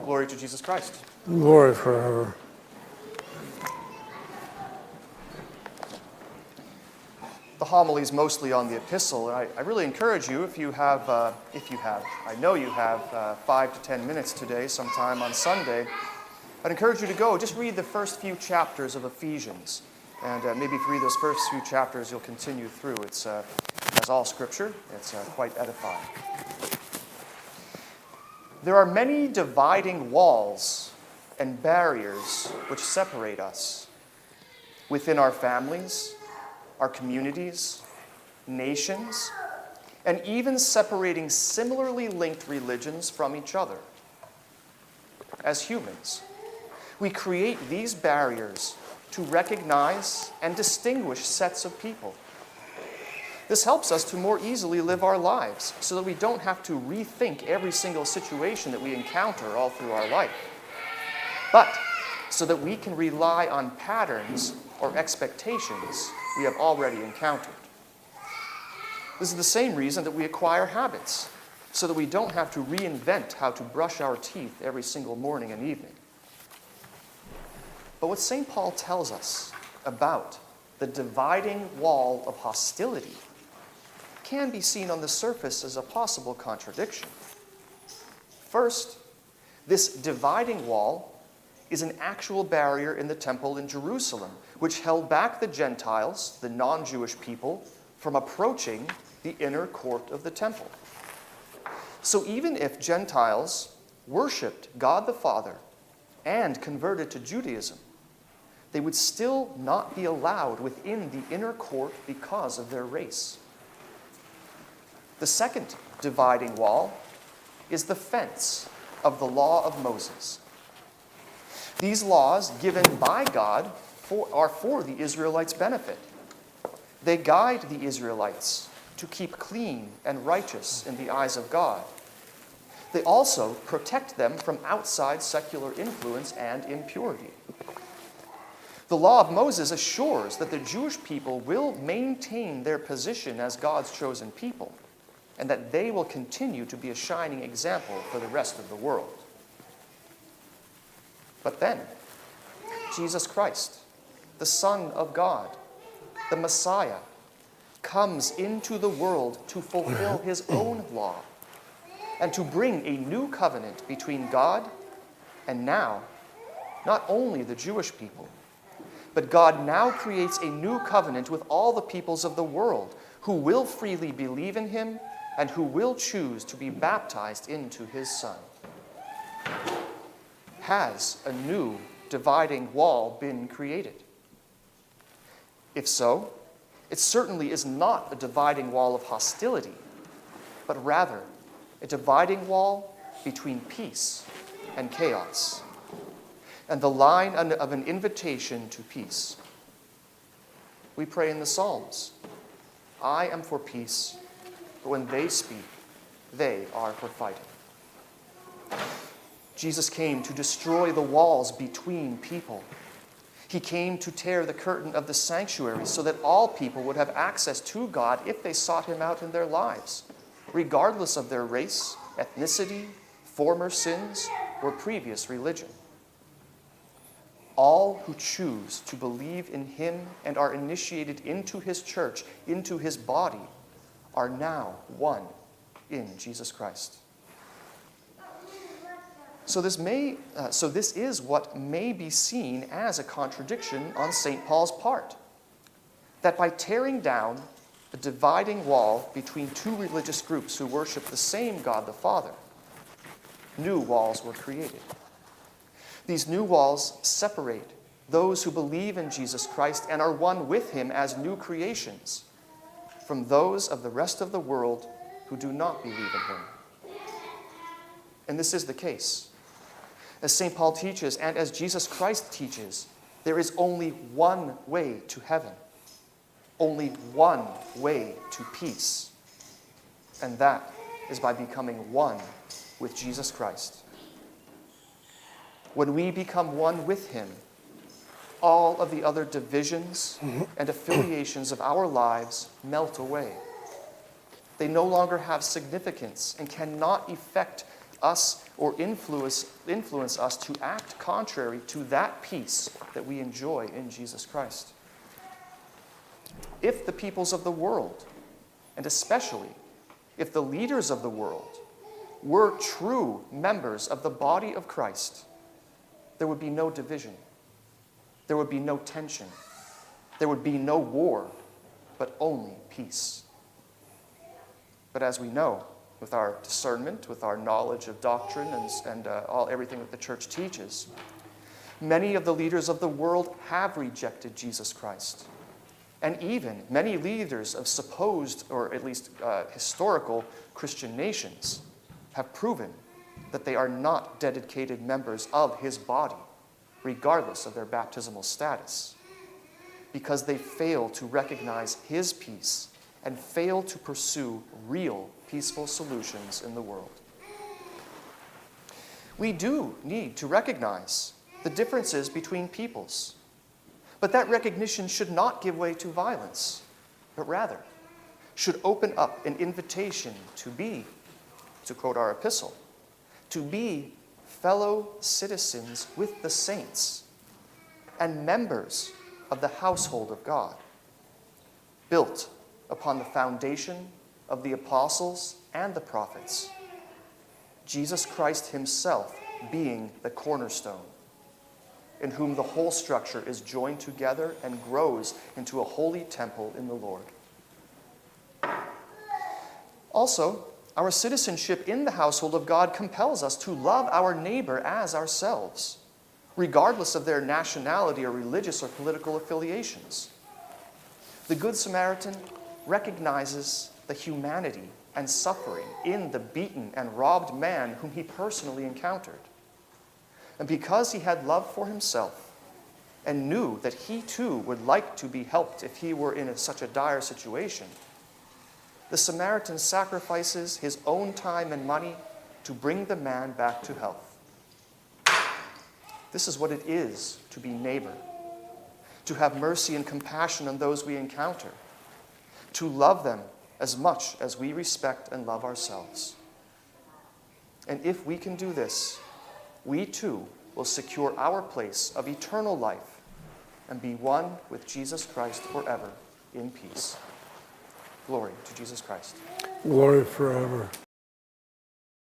Glory to Jesus Christ. Glory forever. The homily is mostly on the epistle, and I really encourage you, I know you have 5 to 10 minutes today, sometime on Sunday, I'd encourage you to go, just read the first few chapters of Ephesians, and maybe if you read those first few chapters, you'll continue through. It's, as all Scripture, it's quite edifying. There are many dividing walls and barriers which separate us within our families, our communities, nations, and even separating similarly linked religions from each other. As humans, we create these barriers to recognize and distinguish sets of people. This helps us to more easily live our lives so that we don't have to rethink every single situation that we encounter all through our life, but so that we can rely on patterns or expectations we have already encountered. This is the same reason that we acquire habits, so that we don't have to reinvent how to brush our teeth every single morning and evening. But what St. Paul tells us about the dividing wall of hostility can be seen on the surface as a possible contradiction. First, this dividing wall is an actual barrier in the temple in Jerusalem, which held back the Gentiles, the non-Jewish people, from approaching the inner court of the temple. So even if Gentiles worshipped God the Father and converted to Judaism, they would still not be allowed within the inner court because of their race. The second dividing wall is the fence of the law of Moses. These laws given by God are for the Israelites' benefit. They guide the Israelites to keep clean and righteous in the eyes of God. They also protect them from outside secular influence and impurity. The law of Moses assures that the Jewish people will maintain their position as God's chosen people, and that they will continue to be a shining example for the rest of the world. But then, Jesus Christ, the Son of God, the Messiah, comes into the world to fulfill his own law and to bring a new covenant between God and now, not only the Jewish people, but God now creates a new covenant with all the peoples of the world who will freely believe in him and who will choose to be baptized into his Son. Has a new dividing wall been created? If so, it certainly is not a dividing wall of hostility, but rather a dividing wall between peace and chaos, and the line of an invitation to peace. We pray in the Psalms, "I am for peace, but when they speak, they are for fighting." Jesus came to destroy the walls between people. He came to tear the curtain of the sanctuary so that all people would have access to God if they sought him out in their lives, regardless of their race, ethnicity, former sins, or previous religion. All who choose to believe in him and are initiated into his church, into his body, are now one in Jesus Christ. So this is what may be seen as a contradiction on St. Paul's part, that by tearing down the dividing wall between two religious groups who worship the same God the Father, new walls were created. These new walls separate those who believe in Jesus Christ and are one with him as new creations from those of the rest of the world who do not believe in him. And this is the case. As St. Paul teaches, and as Jesus Christ teaches, there is only one way to heaven, only one way to peace, and that is by becoming one with Jesus Christ. When we become one with him, all of the other divisions and affiliations of our lives melt away. They no longer have significance and cannot effect us or influence us to act contrary to that peace that we enjoy in Jesus Christ. If the peoples of the world, and especially if the leaders of the world, were true members of the body of Christ, there would be no division. There would be no tension. There would be no war, but only peace. But as we know, with our discernment, with our knowledge of doctrine and everything that the church teaches, many of the leaders of the world have rejected Jesus Christ. And even many leaders of supposed, or at least historical, Christian nations have proven that they are not dedicated members of his body, regardless of their baptismal status, because they fail to recognize his peace and fail to pursue real peaceful solutions in the world. We do need to recognize the differences between peoples, but that recognition should not give way to violence, but rather should open up an invitation to be, to quote our epistle, to be fellow citizens with the saints and members of the household of God, built upon the foundation of the apostles and the prophets, Jesus Christ himself being the cornerstone, in whom the whole structure is joined together and grows into a holy temple in the Lord. Also, our citizenship in the household of God compels us to love our neighbor as ourselves, regardless of their nationality or religious or political affiliations. The Good Samaritan recognizes the humanity and suffering in the beaten and robbed man whom he personally encountered. And because he had love for himself and knew that he too would like to be helped if he were in such a dire situation, the Samaritan sacrifices his own time and money to bring the man back to health. This is what it is to be neighbor, to have mercy and compassion on those we encounter, to love them as much as we respect and love ourselves. And if we can do this, we too will secure our place of eternal life and be one with Jesus Christ forever in peace. Glory to Jesus Christ. Glory forever.